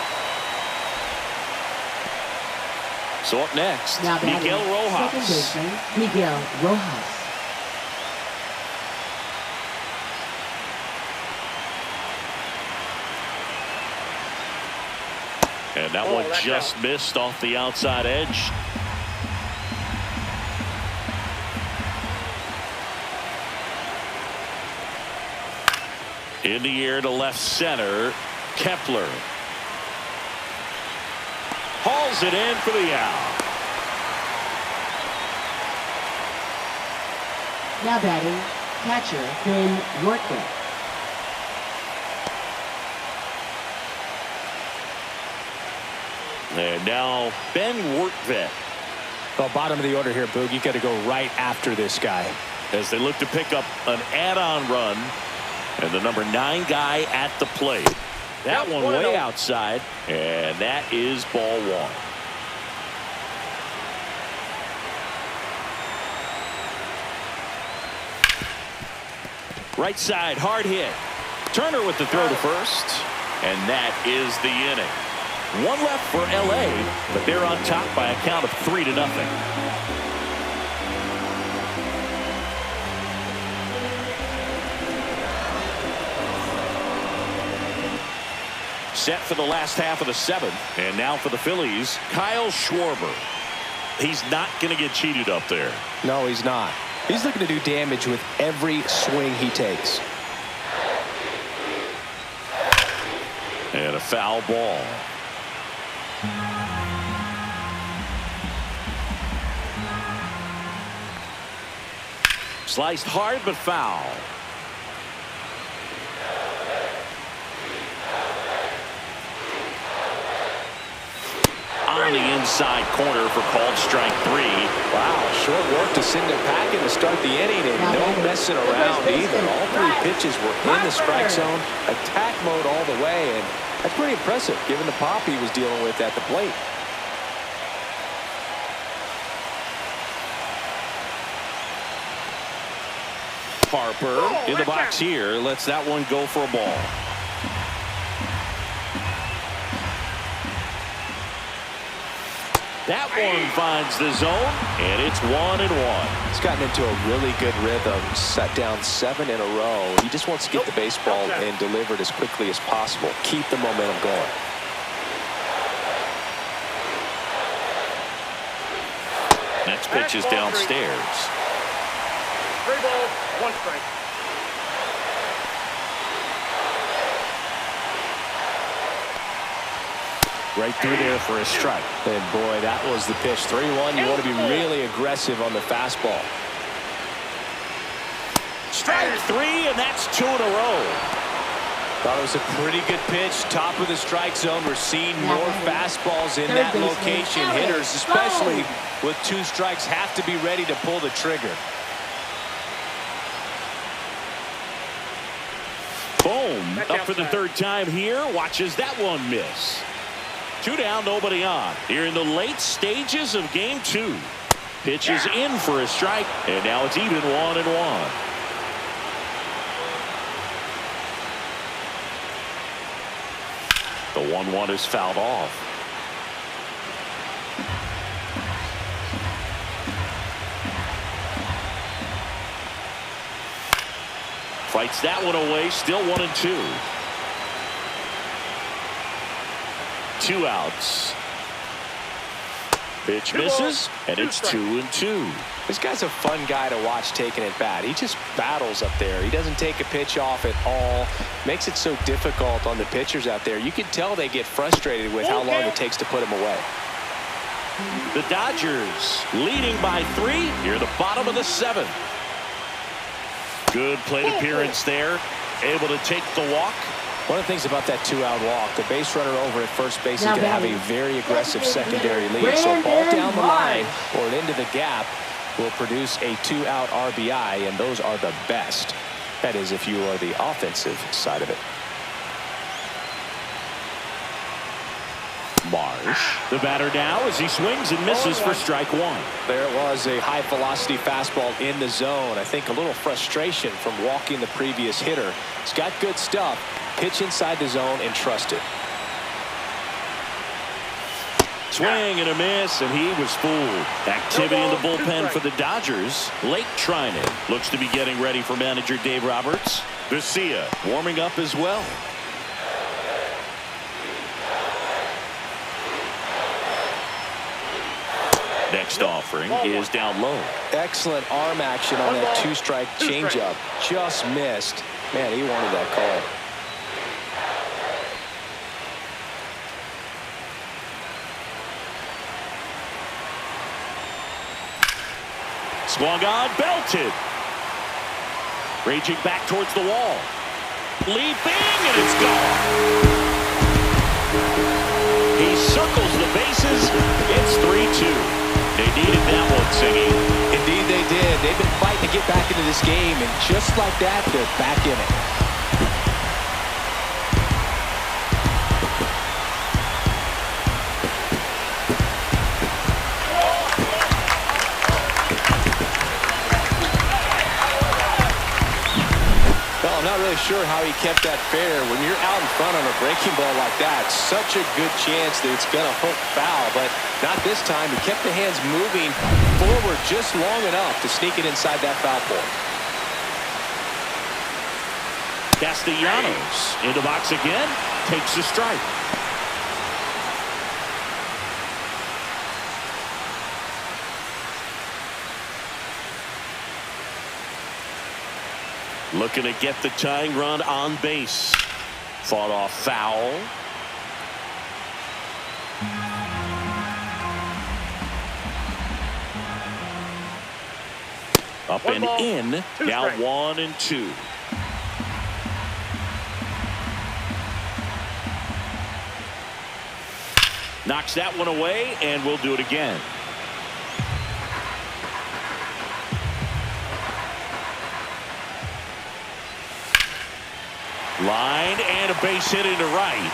So up next, Miguel Rojas. Second baseman, Miguel Rojas. And that one just missed off the outside edge. In the air to left center, Kepler. Hauls it in for the out. Now batting, catcher Ben Workman. And now Ben Workman. Well, bottom of the order here, Boog. You got to go right after this guy. As they look to pick up an add-on run. And the number 9 guy at the plate. That one way outside. And that is ball 1. Right side, hard hit. Turner with the throw to first. And that is the inning. One left for LA, but they're on top by a count of 3-0. Set for the last half of the 7th. And now for the Phillies, Kyle Schwarber. He's not going to get cheated up there. No, he's not. He's looking to do damage with every swing he takes. And a foul ball. Sliced hard but foul. On the inside corner for called strike 3. Wow, short work to send it packing to start the inning, and no messing around either. All 3 pitches were in the strike zone, attack mode all the way, and that's pretty impressive given the pop he was dealing with at the plate. Harper in the box here lets that one go for a ball. That one finds the zone, and it's 1-1. He's gotten into a really good rhythm, set down 7 in a row. He just wants to get the baseball and deliver it as quickly as possible. Keep the momentum going. Next pitch is downstairs. 3 balls, 1 strike. Right through there for a strike. And boy, that was the pitch. 3-1. You want to be really aggressive on the fastball. Strike 3, and that's 2 in a row. Thought it was a pretty good pitch. Top of the strike zone. We're seeing more fastballs in that location. Hitters, especially with 2 strikes, have to be ready to pull the trigger. Boom. Up for the 3rd time here. Watches that one miss. Two down, nobody on. Here in the late stages of game 2. Pitch is in for a strike, and now it's even 1-1. The 1-1 is fouled off. Fights that one away, still 1-2. 2 outs. Pitch misses, and it's 2-2. This guy's a fun guy to watch taking at bat. He just battles up there. He doesn't take a pitch off at all. Makes it so difficult on the pitchers out there. You can tell they get frustrated with how long it takes to put him away. The Dodgers leading by 3 here the bottom of the 7th. Good plate appearance there. Able to take the walk. One of the things about that 2-out walk, the base runner over at first base is going to have a very aggressive secondary lead. So a ball down the line or into the gap will produce a 2-out RBI, and those are the best. That is if you are the offensive side of it. Marsh, the batter now as he swings and misses for strike 1. There was a high velocity fastball in the zone. I think a little frustration from walking the previous hitter. He's got good stuff. Pitch inside the zone and trust it. Swing and a miss, and he was fooled. Activity in the bullpen for the Dodgers. Lake Trinan looks to be getting ready for manager Dave Roberts. Garcia warming up as well. Next offering is down low. Excellent arm action on that 2-strike changeup. Just missed. Man, he wanted that call. Swung on, belted. Raging back towards the wall. Leaping, and it's gone. He circles the bases. It's 3-2. They needed that one, Singy. Indeed they did. They've been fighting to get back into this game, and just like that, they're back in it. Well, I'm not really sure how he kept that fair. When you're out in front on a breaking ball like that, such a good chance that it's going to hook foul, but not this time. He kept the hands moving forward just long enough to sneak it inside that foul pole. Castellanos into box again, takes a strike. Looking to get the tying run on base. Fought off foul. Up and in, now 1-2. Knocks that one away, and we'll do it again. Line and a base hit into right.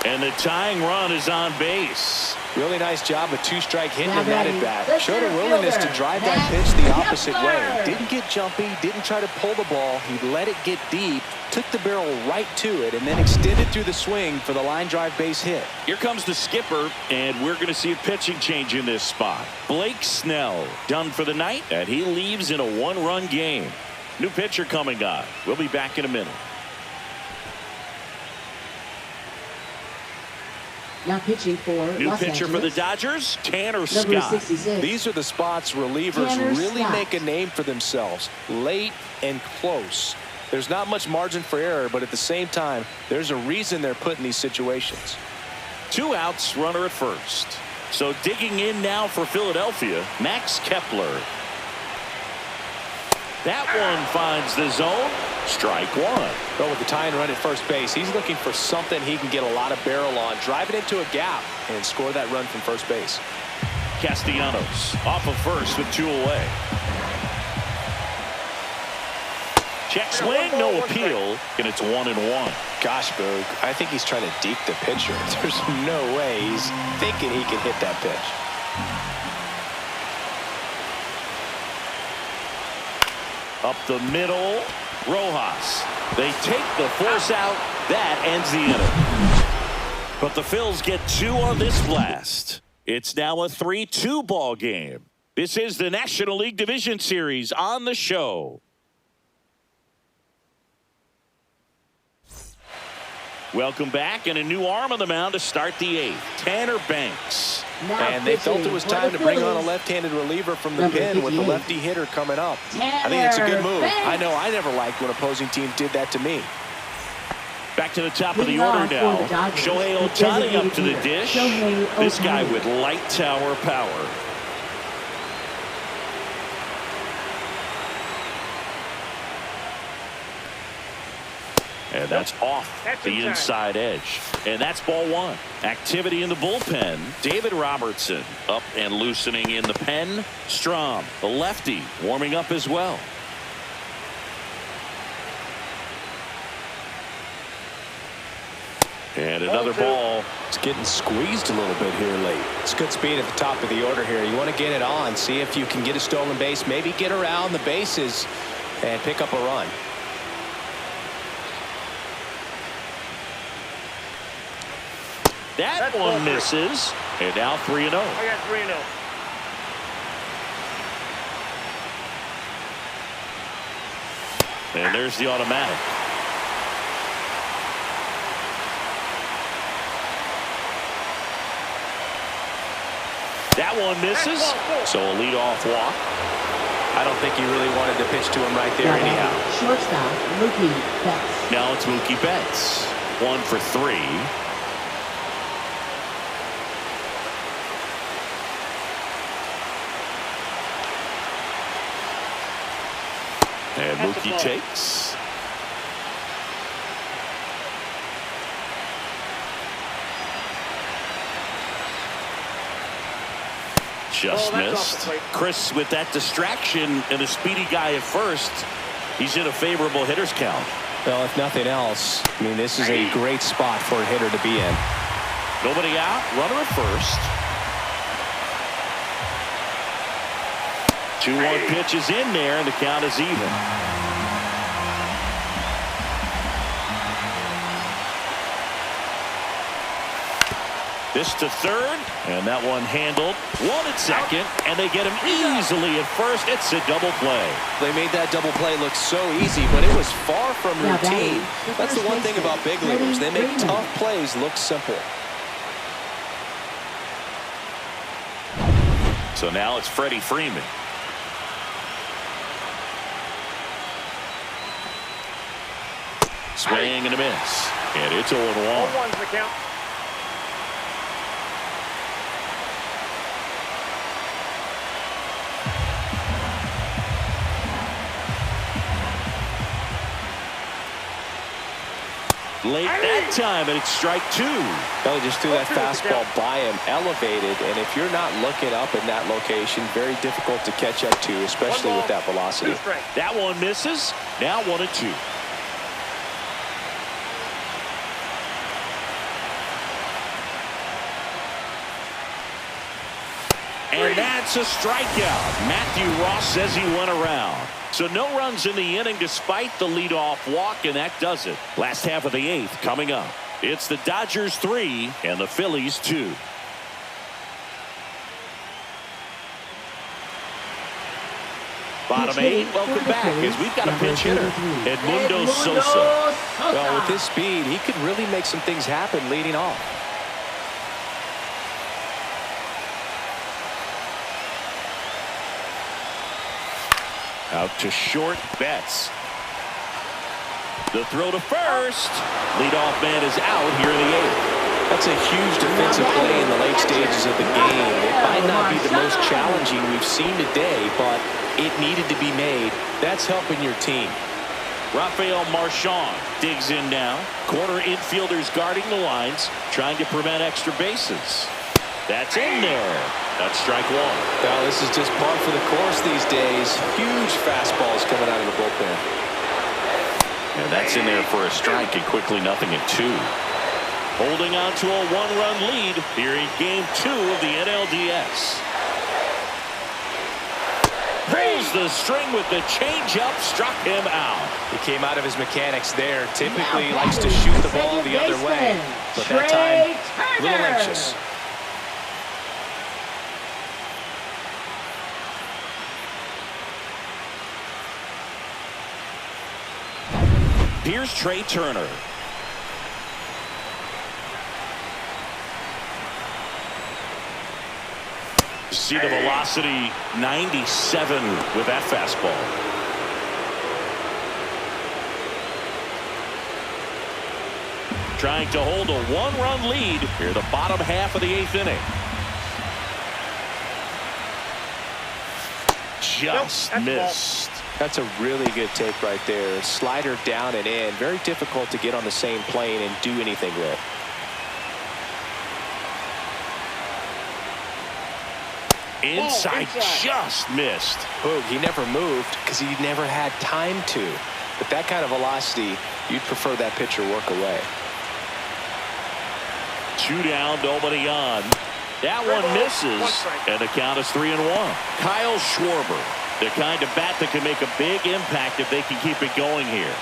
And the tying run is on base. Really nice job of 2-strike hitting him that at bat. Showed a willingness to drive that pitch the opposite way. Didn't get jumpy, didn't try to pull the ball. He let it get deep, took the barrel right to it, and then extended through the swing for the line drive base hit. Here comes the skipper, and we're going to see a pitching change in this spot. Blake Snell done for the night, and he leaves in a 1-run game. New pitcher coming on. We'll be back in a minute. Now pitching for New Los pitcher Angeles. for the Dodgers, Tanner Number Scott. 66. These are the spots relievers Tanner really Scott. make a name for themselves. Late and close. There's not much margin for error, but at the same time, there's a reason they're put in these situations. 2 outs, runner at first. So digging in now for Philadelphia, Max Kepler. That one finds the zone. Strike 1. But with the tying run at first base, he's looking for something he can get a lot of barrel on. Drive it into a gap and score that run from first base. Castellanos off of first with 2 away. Check swing, no appeal, and it's 1-1. Gosh, Boog, I think he's trying to deke the pitcher. There's no way he's thinking he can hit that pitch. Up the middle, Rojas. They take the force out. That ends the inning. But the Phils get 2 on this blast. It's now a 3-2 ball game. This is the National League Division Series on the show. Welcome back, and a new arm on the mound to start the 8th. Tanner Banks. And they felt it was time to bring on a left-handed reliever from the pen with the lefty hitter coming up. I think it's a good move. I know I never liked when opposing teams did that to me. Back to the top of the order now. Shohei Ohtani up to the dish. This guy with light tower power. And that's off the inside edge. And that's ball 1. Activity in the bullpen. David Robertson up and loosening in the pen. Strom, the lefty, warming up as well. And another ball. It's getting squeezed a little bit here late. It's good speed at the top of the order here. You want to get it on, see if you can get a stolen base, maybe get around the bases and pick up a run. That one misses. And now 3-0. I got 3-0. And there's the automatic. That one misses. So a leadoff walk. I don't think he really wanted to pitch to him right there anyhow. Shortstop, Mookie Betts. Now it's Mookie Betts. 1 for 3. And Mookie takes. Just missed. Chris with that distraction and a speedy guy at first. He's in a favorable hitter's count. Well, if nothing else, I mean, this is a great spot for a hitter to be in. Nobody out. Runner at first. 2-1 pitch is in there, and the count is even. This to third, and that one handled. 1 at second, and they get him easily at first. It's a double play. They made that double play look so easy, but it was far from routine. That's the one thing about big leaguers. They make tough plays look simple. So now it's Freddie Freeman. Swing and a miss. And it's 0-1. 0-1's the count. Late that time, and it's strike 2. Well, he just threw that fastball by him, elevated, and if you're not looking up in that location, very difficult to catch up to, especially with that velocity. That one misses. Now 1-2. And that's a strikeout. Matthew Ross says he went around. So no runs in the inning despite the leadoff walk, and that does it. Last half of the 8th coming up. It's the Dodgers 3 and the Phillies 2. Bottom 8, welcome back as we've got a pinch hitter, Edmundo Sosa. Well, with his speed, he could really make some things happen leading off. Out to short, Betts. The throw to first. Leadoff man is out here in the 8th. That's a huge defensive play in the late stages of the game. It might not be the most challenging we've seen today, but it needed to be made. That's helping your team. Rafael Marchand digs in now. Corner infielders guarding the lines, trying to prevent extra bases. That's in there. That's strike 1. Now, this is just par for the course these days. Huge fastballs coming out of the bullpen. And that's in there for a strike, and quickly 0-2. Holding on to a one-run lead here in Game 2 of the NLDS. Pulls the string with the changeup, struck him out. He came out of his mechanics there. Typically he likes to shoot the ball the other way, but that time a little anxious. Here's Trey Turner. See the velocity, 97 with that fastball. Trying to hold a one-run lead here, the bottom half of the 8th inning. Just missed. That's a really good take right there. Slider down and in. Very difficult to get on the same plane and do anything with. Inside, just missed. Boog, he never moved because he never had time to. But that kind of velocity, you'd prefer that pitcher work away. 2 down, nobody on. That one misses, and the count is 3-1. Kyle Schwarber, the kind of bat that can make a big impact if they can keep it going here.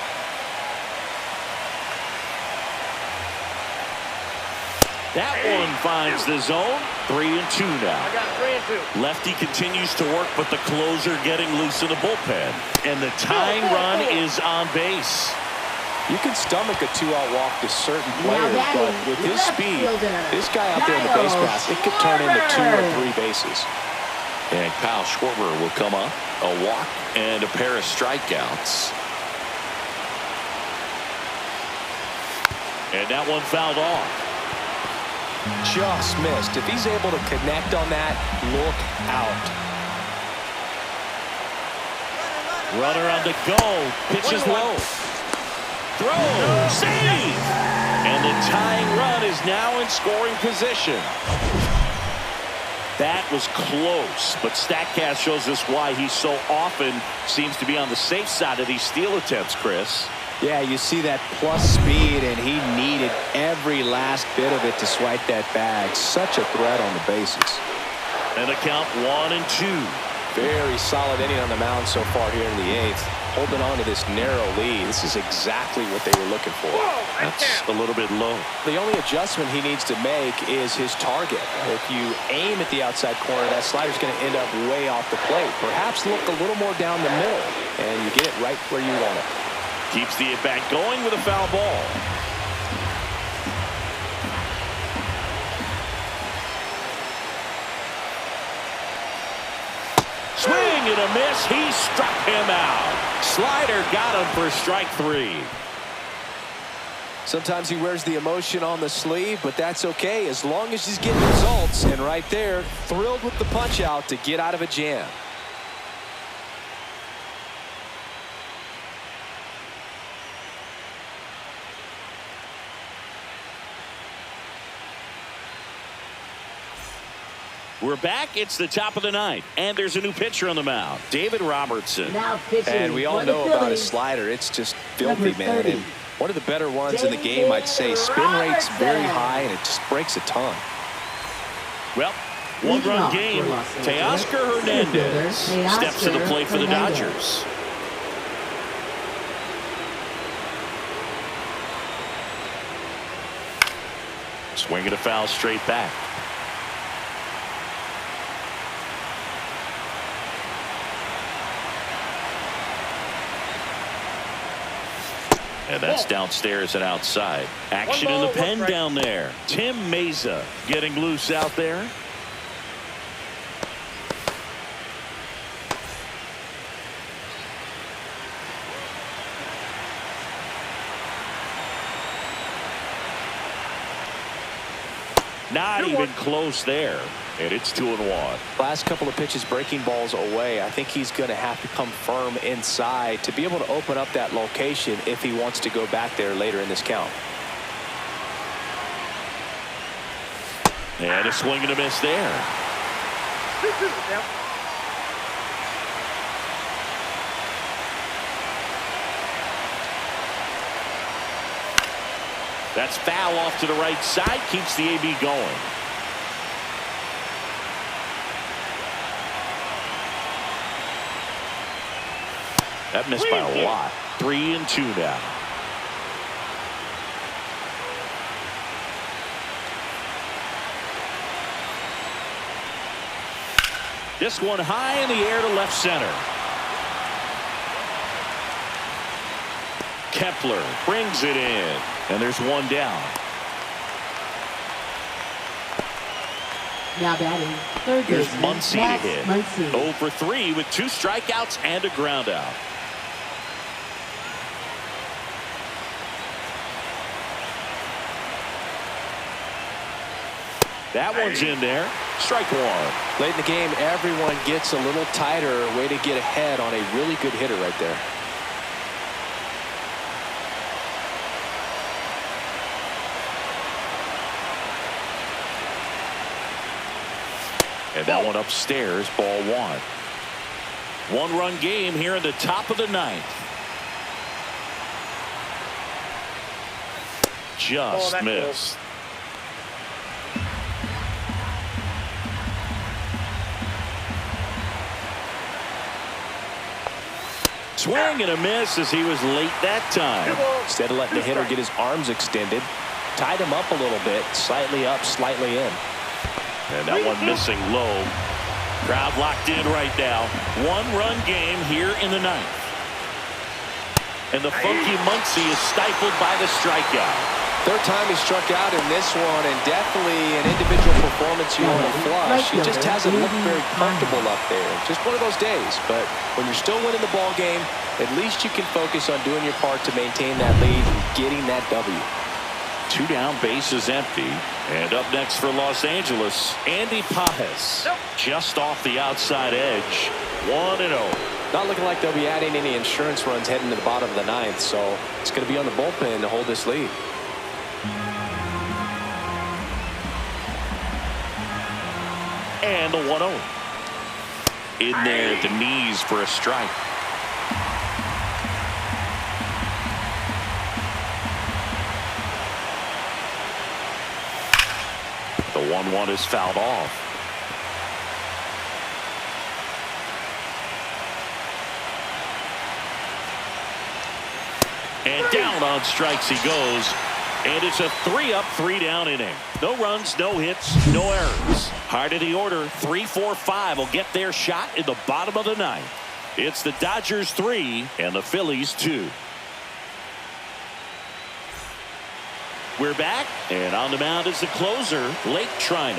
That one finds the zone. 3-2 now. I got 3-2. Lefty continues to work, but the closer getting loose in the bullpen. And the tying run is on base. You can stomach a 2-out walk to certain players, but with his speed, this guy out there in the base pass, it could turn into 2 or 3 bases. And Kyle Schwarber will come up. A walk and a pair of strikeouts. And that one fouled off. Just missed. If he's able to connect on that, look out. Runner on the go. Pitches low. Throw. Save. And the tying run is now in scoring position. That was close, but StatCast shows us why he so often seems to be on the safe side of these steal attempts, Chris. Yeah, you see that plus speed, and he needed every last bit of it to swipe that bag. Such a threat on the bases. And the count 1-2. Very solid inning on the mound so far here in the 8th. Holding on to this narrow lead. This is exactly what they were looking for. That's a little bit low. The only adjustment he needs to make is his target. If you aim at the outside corner, that slider's going to end up way off the plate. Perhaps look a little more down the middle, and you get it right where you want it. Keeps the at-bat going with a foul ball. Swing and a miss. He struck him out. Slider got him for strike 3. Sometimes he wears the emotion on the sleeve, but that's okay as long as he's getting results. And right there, thrilled with the punch out to get out of a jam. We're back. It's the top of the 9th, and there's a new pitcher on the mound, David Robertson. And we all know about his slider. It's just filthy, man. And one of the better ones in the game, I'd say. Spin rate's very high, and it just breaks a ton. Well, one-run game. Teoscar Hernandez steps to the plate for the Dodgers. Swinging a foul straight back. And that's downstairs and outside. Action in the pen down there. Tim Mesa getting loose out there. Not even close there. And it's 2-1. Last couple of pitches breaking balls away. I think he's going to have to come firm inside to be able to open up that location if he wants to go back there later in this count. And a swing and a miss there. That's foul off to the right side. Keeps the AB going. That missed by a lot. 3-2 now. This one high in the air to left center. Kepler brings it in, and there's one down. Now batting, third Here's baseman, Muncy to hit. Muncy. 0 for 3 with 2 strikeouts and a ground out. That one's in there. Strike one. Late in the game, everyone gets a little tighter. Way to get ahead on a really good hitter right there. And that one upstairs, ball one. One-run game here in the top of the ninth. Just missed. Swing and a miss as he was late that time. Instead of letting the hitter get his arms extended, tied him up a little bit, slightly up, slightly in. And that one missing low. Crowd locked in right now. One-run game here in the ninth. And the funky Muncy is stifled by the strikeout. Third time he struck out in this one, and definitely an individual performance you want to flush. He just hasn't looked very comfortable up there. Just one of those days. But when you're still winning the ball game, at least you can focus on doing your part to maintain that lead and getting that W. 2 down, bases empty. And up next for Los Angeles, Andy Pajes. Just off the outside edge. 1-0. Not looking like they'll be adding any insurance runs heading to the bottom of the ninth, so it's going to be on the bullpen to hold this lead. And the 1-0. In there at the knees for a strike. The 1-1 is fouled off. And down on strikes he goes. And it's a 3-up, 3-down inning. No runs, no hits, no errors. Heart of the order, 3-4-5 will get their shot in the bottom of the ninth. It's the Dodgers 3 and the Phillies 2. We're back, and on the mound is the closer, Blake Trinan.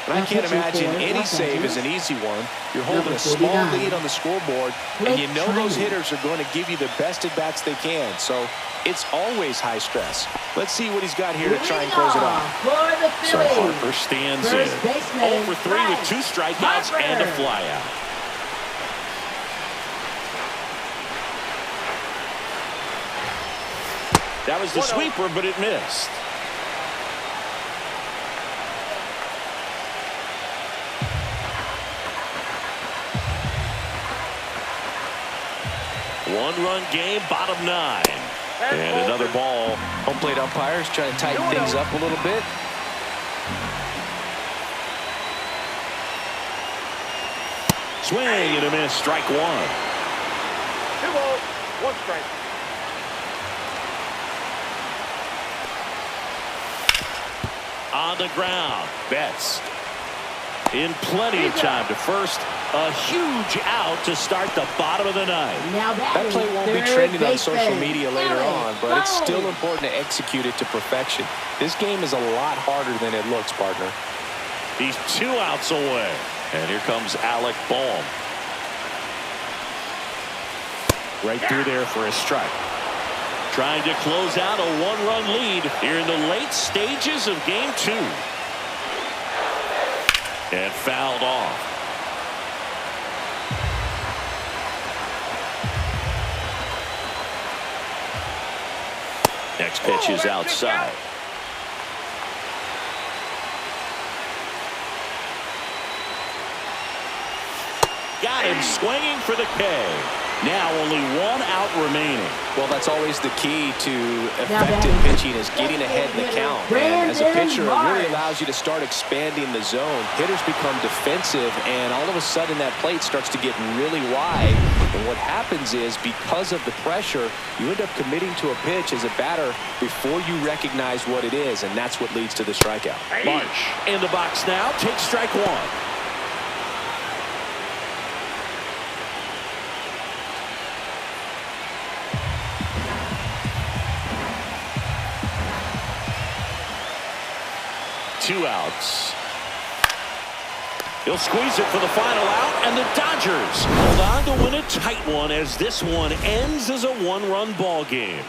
And I can't imagine any save is an easy one. You're holding a small lead on the scoreboard, and you know those hitters are going to give you the best at-bats they can. So it's always high stress. Let's see what he's got here to try and close it off. So Harper stands in. 0 for 3 with 2 strikeouts and a flyout. That was the sweeper, but it missed. One-run game, bottom 9. And another ball. Home plate umpires trying to tighten things up a little bit. Swing and a miss, strike 1. 2 balls, 1 strike. On the ground, Betts in plenty of time to first. A huge out to start the bottom of the ninth. That play won't be trending on social media later on, but it's still important to execute it to perfection. This game is a lot harder than it looks, partner. He's 2 outs away. And here comes Alec Bohm. Right through there for a strike. Trying to close out a 1-run lead here in the late stages of game 2. And fouled off. Next pitch is outside. Got him swinging for the K. Now only 1 out remaining. Well, that's always the key to effective pitching is getting ahead in the count. And as a pitcher, it really allows you to start expanding the zone. Hitters become defensive, and all of a sudden that plate starts to get really wide. And what happens is, because of the pressure, you end up committing to a pitch as a batter before you recognize what it is, and that's what leads to the strikeout. March in the box now, takes strike 1. Two outs. He'll squeeze it for the final out, and the Dodgers hold on to win a tight one as this one ends as a 1-run ball game.